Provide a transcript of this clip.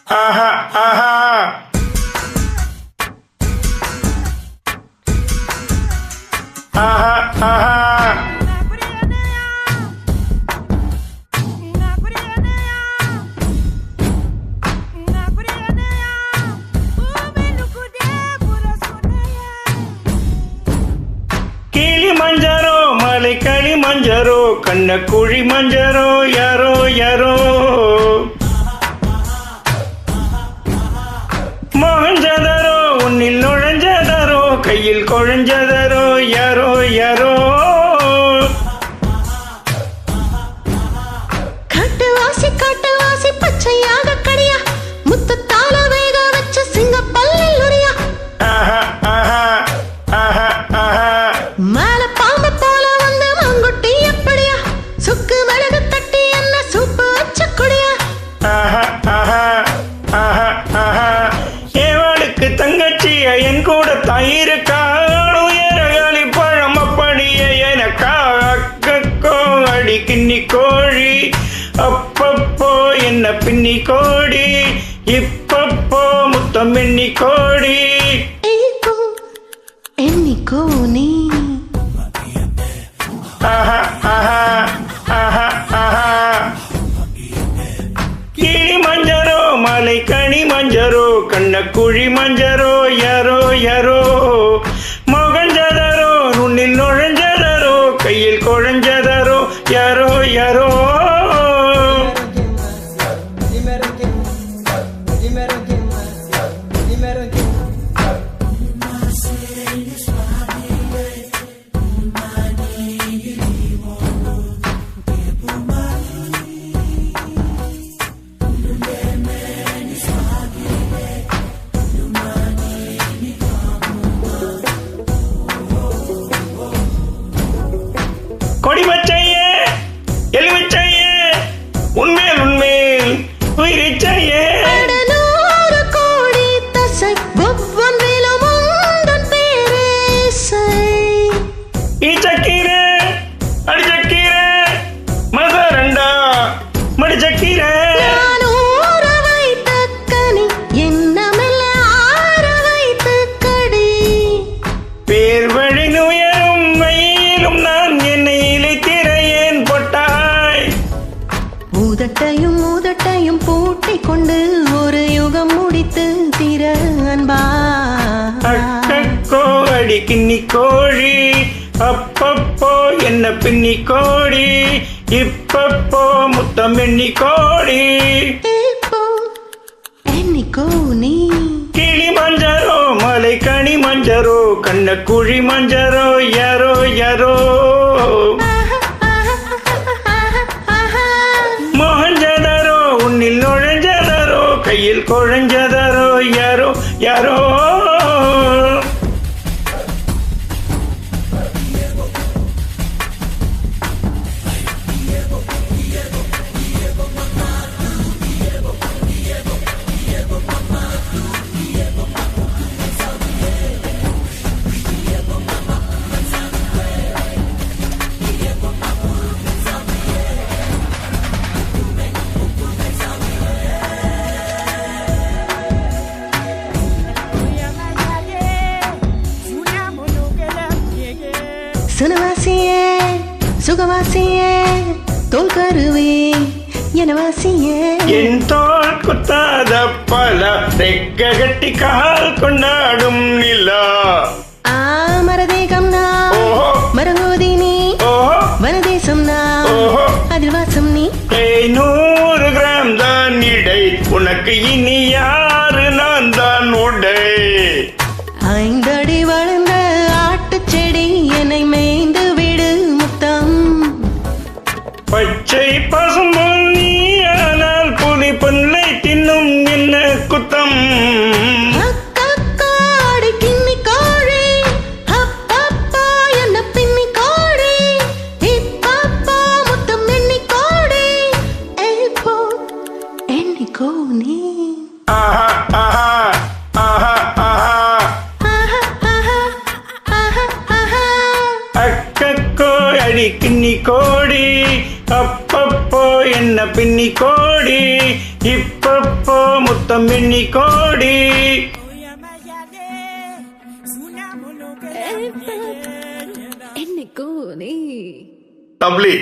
Aha, aha. Aha, aha. கிளி மஞ்சரோ மலை களி மஞ்சரோ கண்ண குழி மஞ்சரோ யாரோ யாரோ மொகஞ்சதரோ உன்னில் நுழைஞ்சதரோ கையில் கொழஞ்சதரோ யாரோ யாரோ காட்டுவாசி பச்சையாக கடியா முத்தத்தால வேக வச்ச சிங்க பல்லில் உரியா ஆஹா ஆஹா ஆஹா ஆஹா மேல பாம்பு போல வந்து மங்குட்டி எப்படியா சுக்கு மிளகு தட்டி என்ன சூப்பு வச்ச குடியா ஆஹா ஆஹா ஆஹா ஆஹா ஏவாளுக்கு தங்கச்சிய என் கூட தாயிருக்கா உயரகாலி பழம் அப்படியே எனக்கா அக்கோ அடி கிண்ணி கோழி அப்பப்போ என்ன பின்னி கோடி இப்பப்போ முத்தம் எண்ணி கோடி என்னைக்கோ நீ ஆஹா ஆஹா ஆஹா ஆஹா கிளி மஞ்சரோ மலை கனி மஞ்சரோ கண்ண குழி மஞ்சரோ யாரோ யாரோ மொகஞ்சதரோ நுண்ணில் நுழைஞ்சதரோ கையில் குழஞ்சதரோ யாரோ யாரோ கொடிமச்சையே எலுமிச்சையே உண்மையில் உண்மையில் உயிரிச்சையே கடலோர கோடி தசை ஒவ்வொன்றிலும் உந்தன் பேரேசை இச்சக்கீரை அடிச்சக்கீரை மனசரண்டா மடிச்சக்கீரை நான் ஊற வைத்த கனி என்னமெல்ல ஆற வைத்த கடி பேர் வழி நுயரும் வெயிலும் நான் என்னை இழைத்திரையேன் பொட்டாய் ஊதட்டையும் பூட்டிக் கொண்டு ஒரு யுகம் முடித்து திற அன்பா அக்கோ அடி கிண்ணி கோழி அப்பப்போ என்ன பின்னி கோடி இப்பப்போ முத்தம் எண்ணி கோடி இப்போ என்னைக்கோ நீ கிளி மஞ்சரோ மலை கனி மஞ்சரோ கண்ண குழி மஞ்சரோ யாரோ யாரோ மொகஞ்சதரோ உன்னில் நுழைஞ்சதரோ கையில் குழஞ்சதரோ யாரோ யாரோ சுனவாசியே சுகவாசியே தோல் கருவே எனவாசியே என் தோல் குத்தாத பல ரெக்க கட்டி கால் கொண்டாடும் நிலா மரதேகம் நான் ஓஹோ மரங்கோதி நீ ஓஹோ வனதேசம் நான் ஓஹோ அதில் வாசம் நீ 100 கிராம் தான் இடை உனக்கு இனி யாரு நான் தான் உடை 5 அடி வளர்ந்த ஆட்டுச் செடி என்னை மேய்ந்து விடு முத்தம் பச்சை பசும்பொன் நீ ஆனால் புலி பொன்னை தின்னும் என்ன குத்தம் அக்கக்காடி கிண்ணி கோழி அப்பப்பா என்ன பின்னி கோழி இப்பப்பா முத்தம் எண்ணி கோழி அடி கிண்ணி கோடி அப்பப்போ என்ன பின்னி கோடி இப்பப்போ முத்தம் பின்னி கோடி என்னைக்கோ நீ தப்லி